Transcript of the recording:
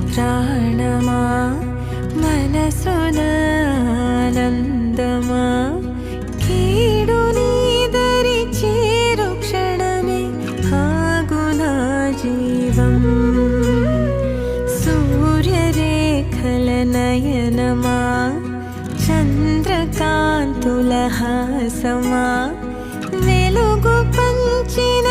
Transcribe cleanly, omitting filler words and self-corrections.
ప్రాణమా మనసున ఆనందమా కీడు నీదరి చేరు క్షణమే ఆగునా జీవం సూర్యరేఖల నయనమా చంద్రకాంతుల హాసమా వెలుగు పంచిన